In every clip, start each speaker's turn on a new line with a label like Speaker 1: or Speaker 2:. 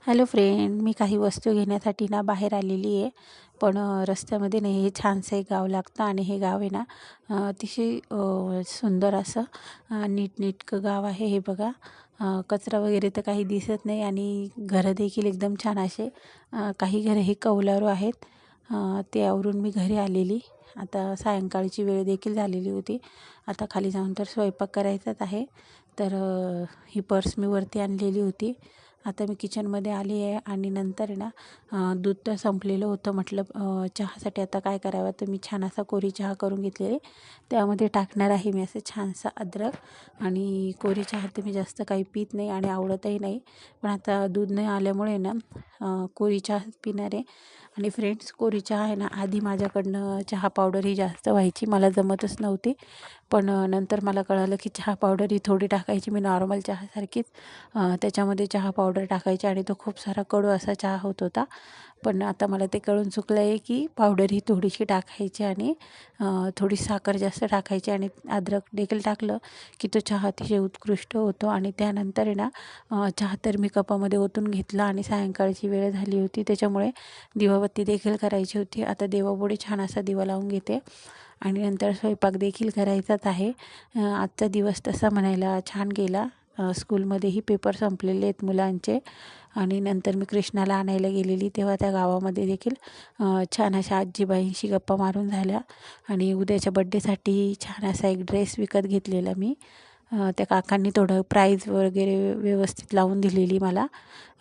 Speaker 1: Hello friend, मी काही वस्तू घेण्यासाठी ना बाहेर आलेली आहे. पण रस्त्यामध्ये नाही, हे छानसं एक गाव लागतं आणि हे गाव आहे ना अतिशय सुंदर असं नीटनेटकं गाव आहे. हे बघा, कचरा वगैरे तर काही दिसत नाही आणि घरं देखील एकदम छान असे काही घरं हे कौलारू आहेत. ते आवरून मी घरी आलेली. आता सायंकाळची वेळ देखील झालेली होती. आता खाली जाऊन तर स्वयंपाक करायचाच आहे. तर ही पर्स मी वरती आणलेली होती. आता मी किचनमध्ये आली आहे आणि नंतर आहे ना दूध तर संपलेलं होतं. म्हटलं चहासाठी आता काय करावं, तर मी छान असा कोरी चहा करून घेतलेली. त्यामध्ये टाकणार आहे मी असं छानसा अद्रक. आणि कोरी चहा तर मी जास्त काही पित नाही आणि आवडतही नाही, पण आता दूध नाही आल्यामुळे ना कोरी चहा पिणार आहे. आणि फ्रेंड्स, कोरी चहा आहे ना, आधी माझ्याकडनं चहा पावडर ही जास्त व्हायची, मला जमतच नव्हती. पण नंतर मला कळालं की चहा पावडर ही थोडी टाकायची. मी नॉर्मल चहासारखीच त्याच्यामध्ये चहा पावडर टाकायची आणि तो खूप सारा कडू असा चहा होत होता. पण आता मला ते कळून चुकलं आहे की पावडर ही थोडीशी टाकायची आणि थोडी साखर जास्त टाकायची आणि अद्रक देखील टाकलं की तो चहा अतिशय उत्कृष्ट होतो. आणि त्यानंतर आहे ना चहा तर मी कपामध्ये ओतून घेतला आणि सायंकाळची वेळ झाली होती, त्याच्यामुळे दिवाबत्ती देखील करायची होती. आता देवापुढे छान असा दिवा लावून घेते आणि नंतर स्वयंपाक देखील करायचाच आहे. आजचा दिवस तसा म्हणायला छान गेला. स्कूलमध्येही पेपर संपलेले आहेत मुलांचे. आणि नंतर मी कृष्णाला आणायला गेलेली, तेव्हा त्या गावामध्ये देखील छान अशा आजीबाईंशी गप्पा मारून झाल्या. आणि उद्याच्या बड्डेसाठी छान असा एक ड्रेस विकत घेतलेला मी. त्या काकांनी थोडं प्राईज वगैरे व्यवस्थित लावून दिलेली मला.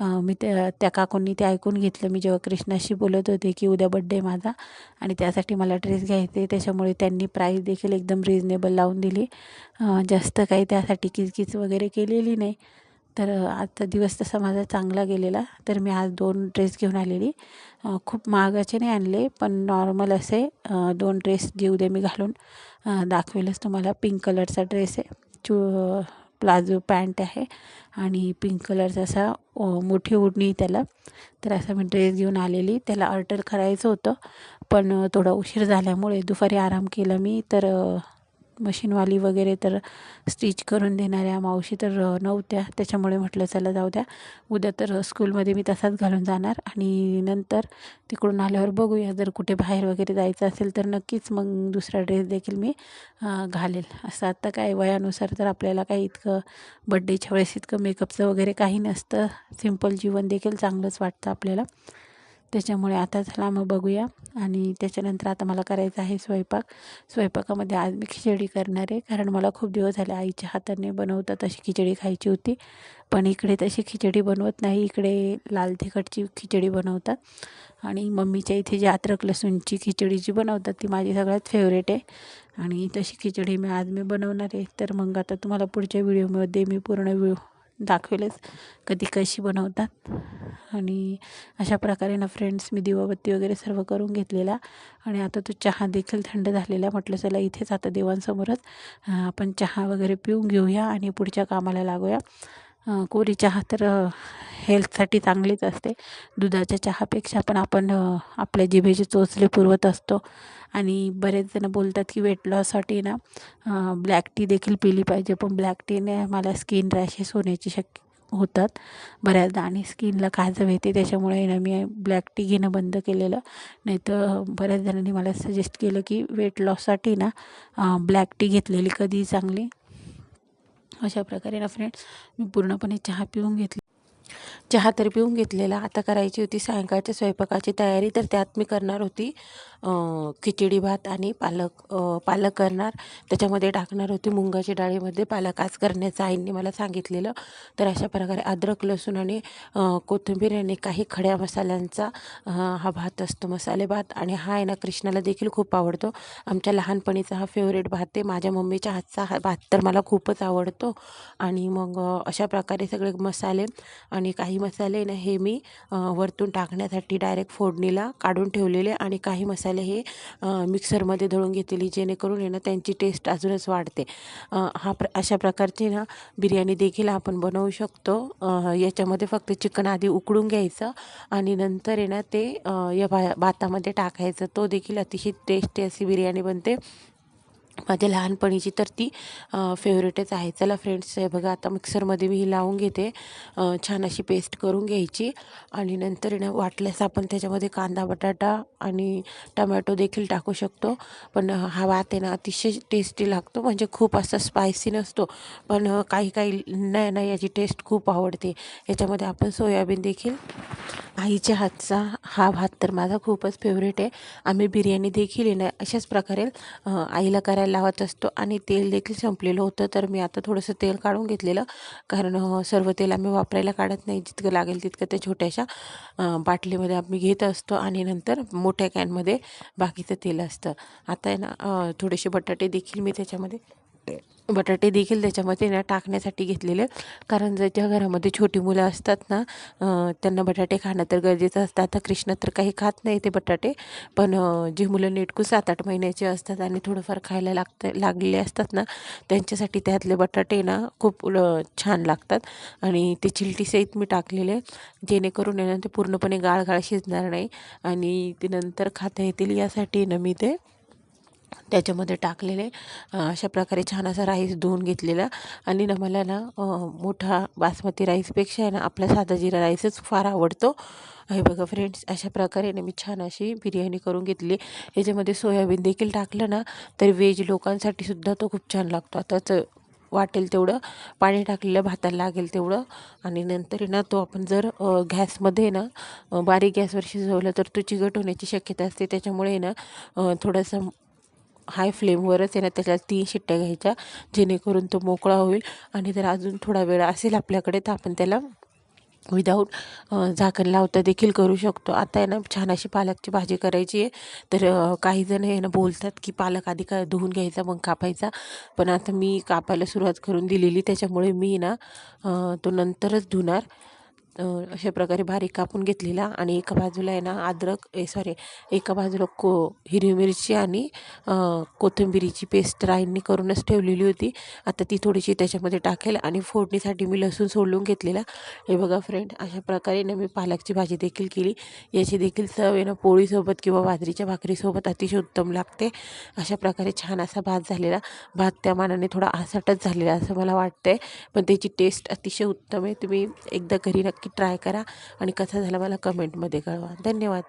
Speaker 1: मी त्या काकूंनी ते ऐकून घेतलं. मी जेव्हा कृष्णाशी बोलत होते की उद्या बड्डे माझा आणि त्यासाठी मला ड्रेस घ्यायचे, त्याच्यामुळे त्यांनी प्राईस देखील एकदम रिजनेबल लावून दिली. जास्त काही त्यासाठी किचकिच वगैरे केलेली नाही. तर आजचा दिवस तसा माझा चांगला गेलेला. तर मी आज 2 ड्रेस घेऊन आलेली. खूप महागाचे नाही आणले, पण नॉर्मल असे 2 ड्रेस जे उद्या मी घालून दाखवेलच तुम्हाला. पिंक कलरचा ड्रेस आहे, प्लाझो पॅन्ट आहे आणि पिंक कलरचा असा मोठी ओढणी त्याला. तर असा मी ड्रेस घेऊन आलेली. त्याला अल्टर करायचं होतं, पण थोडा उशीर झाल्यामुळे दुपारी आराम केला मी. तर मशीनवाली वगैरे तर स्टिच करून देणाऱ्या मावशी तर नव्हत्या, त्याच्यामुळे म्हटलं चला जाऊ द्या, उद्या तर स्कूलमध्ये मी तसाच घालून जाणार आणि नंतर तिकडून आल्यावर बघूया. जर कुठे बाहेर वगैरे जायचं असेल तर नक्कीच मग दुसरा ड्रेस देखील मी घालेल. असं आता काय वयानुसार तर आपल्याला काही इतकं बड्डेच्या वेळेस इतकं मेकअपचं वगैरे काही नसतं. सिंपल जीवन देखील चांगलंच वाटतं आपल्याला. त्याच्यामुळे आता चला मग बघूया. आणि त्याच्यानंतर आता मला करायचं आहे स्वयंपाक. स्वयंपाकामध्ये आज मी खिचडी करणार आहे, कारण मला खूप दिवस झाले आईच्या हाताने बनवतात तशी खिचडी खायची होती. पण इकडे तशी खिचडी बनवत नाही, इकडे लाल तिखटची खिचडी बनवतात. आणि मम्मीच्या इथे जी अद्रक लसूणची खिचडी जी बनवतात ती माझी सगळ्यात फेवरेट आहे. आणि तशी खिचडी आज मी बनवणार आहे. तर मग आता तुम्हाला पुढच्या व्हिडिओमध्ये मी पूर्ण दाखवेलच कधी कशी बनवतात. आणि अशा प्रकारे ना फ्रेंड्स, मी दिवाबत्ती वगैरे सर्व करून घेतलेला आणि आता तो चहा देखील थंड झालेला. म्हटलं चला इथेच आता देवांसमोरच आपण चहा वगैरे पिऊन घेऊया आणि पुढच्या कामाला लागूया. कोरी चहा तर हेल्थसाठी चांगलीच असते. दुधाच्या चहापेक्षा पण आपण आपल्या जिभेचे चोचले पुरवत असतो. आणि बरेच जण बोलतात की वेट लॉससाठी ना ब्लॅक टी देखील पिली पाहिजे, पण ब्लॅक टीने मला स्किन रॅशेस होण्याची होतात बऱ्याचदा आणि स्किनला खाजव येते. त्याच्यामुळे ना मी ब्लॅक टी घेणं बंद केलेलं. नाही तर बऱ्याच जणांनी मला सजेस्ट केलं की वेट लॉससाठी ना ब्लॅक टी घेतलेली कधीही चांगली. अशा प्रकारे ना फ्रेंड्स, मी पूर्णपणे चहा पिऊन घेतली. चहा तर पिऊन घेतलेला. आता करायची होती सायंकाळच्या स्वयंपाकाची तयारी. तर त्यात मी करणार होती खिचडी भात आणि पालक करणार. त्याच्यामध्ये टाकणार होती मुगाच्या डाळीमध्ये पालक आज करण्याचं आईंनी मला सांगितलेलं. तर अशा प्रकारे अद्रक लसूण आणि कोथिंबीर आणि काही खड्या मसाल्यांचा हा भात असतो, मसाले भात. आणि हा आहे ना कृष्णाला देखील खूप आवडतो. आमच्या लहानपणीचा हा फेवरेट भात आहे. माझ्या मम्मीच्या हातचा हा भात तर मला खूपच आवडतो. आणि मग अशा प्रकारे सगळे मसाले आणि काही मसाले ना हे मी वरतून टाकण्यासाठी डायरेक्ट फोडणीला काढून ठेवलेले आणि काही मसाले हे मिक्सरमध्ये दळून घेतलेली, जेणेकरून आहे ना त्यांची टेस्ट अजूनच वाढते. अशा प्रकारची ना बिर्याणी देखील आपण बनवू शकतो. याच्यामध्ये फक्त चिकन आधी उकडून घ्यायचं आणि नंतर आहे ना ते या भातामध्ये टाकायचं. तो देखील अतिशय टेस्टी अशी बिर्याणी बनते. माझ्या लहानपणीची तर ती फेवरेटच आहे. चला फ्रेंड्स, हे बघा आता मिक्सरमध्ये मी ही लावून घेते. छान अशी पेस्ट करून घ्यायची आणि नंतर ना वाटल्यास आपण त्याच्यामध्ये कांदा, बटाटा आणि टमॅटो देखील टाकू शकतो. पण हा भात आहे ना अतिशय टेस्टी लागतो, म्हणजे खूप असा स्पायसी नसतो. पण काही काही ना याची टेस्ट खूप आवडते. याच्यामध्ये आपण सोयाबीन देखील, आईच्या हातचा हा भात तर माझा खूपच फेवरेट आहे. आम्ही बिर्याणी देखील आहे ना अशाच प्रकारे आईला करायला लावत असतो. आणि तेल देखील संपलेलं होतं, तर मी आता थोडंसं तेल काढून घेतलेलं, कारण सर्व तेल आम्ही वापरायला काढत नाही. जितकं लागेल तितकं त्या छोट्याशा बाटलीमध्ये आम्ही घेत असतो आणि नंतर मोठ्या कॅनमध्ये बाकीचं तेल असतं. आता आहे ना थोडेसे बटाटे देखील त्याच्यामध्ये ना टाकण्यासाठी घेतलेले, कारण ज्या घरामध्ये छोटी मुलं असतात ना त्यांना बटाटे खाणं तर गरजेचं असतं. आता कृष्णा तर काही खात नाही ते बटाटे, पण जी मुलं नेटकू 7-8 महिन्याची असतात आणि थोडंफार खायला लागलेले असतात ना, त्यांच्यासाठी त्यातले बटाटे ना खूप छान लागतात. आणि ते चिलटीसहित मी टाकलेले, जेणेकरून आहे ना ते पूर्णपणे गाळ शिजणार नाही आणि ते नंतर खाता येतील यासाठी ना मी ते त्याच्यामध्ये टाकलेले. अशा प्रकारे छान असा राईस धुवून घेतलेला. आणि ना मला ना मोठा बासमती राईसपेक्षा आहे ना आपला साधा जिरा राईसच फार आवडतो. हे बघा फ्रेंड्स, अशा प्रकारे ना मी छान अशी बिर्याणी करून घेतली. याच्यामध्ये सोयाबीन देखील टाकलं ना तर व्हेज लोकांसाठी सुद्धा तो खूप छान लागतो. आताच वाटेल तेवढं पाणी टाकलेलं भाताला लागेल तेवढं. आणि नंतर आहे ना तो आपण जर गॅसमध्ये ना बारीक गॅसवर शिजवलं तर तो चिकट होण्याची शक्यता असते. त्याच्यामुळे ना थोडंसं हाय फ्लेमवरच आहे ना त्याच्यात 3 शिट्ट्या घ्यायच्या, जेणेकरून तो मोकळा होईल. आणि जर अजून थोडा वेळ असेल आपल्याकडे तर आपण त्याला विदाऊट झाकण लावता देखील करू शकतो. आता आहे ना छान अशी पालकची भाजी करायची आहे. तर काही जण आहे ना बोलतात की पालक आधी का धुवून घ्यायचा मग कापायचा, पण आता मी कापायला सुरुवात करून दिलेली, त्याच्यामुळे मी ना तो नंतरच धुणार. अशा प्रकारे बारीक कापून घेतलेला. आणि एका बाजूला आहे ना एका बाजूला हिरवी मिरची आणि कोथिंबिरीची पेस्ट राईंनी करूनच ठेवलेली होती. आता ती थोडीशी त्याच्यामध्ये टाकेल आणि फोडणीसाठी मी लसूण सोलून घेतलेला. हे बघा फ्रेंड, अशा प्रकारे ना मी पालकची भाजी देखील केली. याची देखील चव आहे ना पोळीसोबत किंवा बाजरीच्या भाकरीसोबत अतिशय उत्तम लागते. अशा प्रकारे छान असा भात झालेला. भात त्या मानाने थोडा आसटच झालेला असं मला वाटतंय, पण त्याची टेस्ट अतिशय उत्तम आहे. तुम्ही एकदा घरी नक्की ट्राय करा आणि कसा झाला मला कमेंटमध्ये कळवा. धन्यवाद.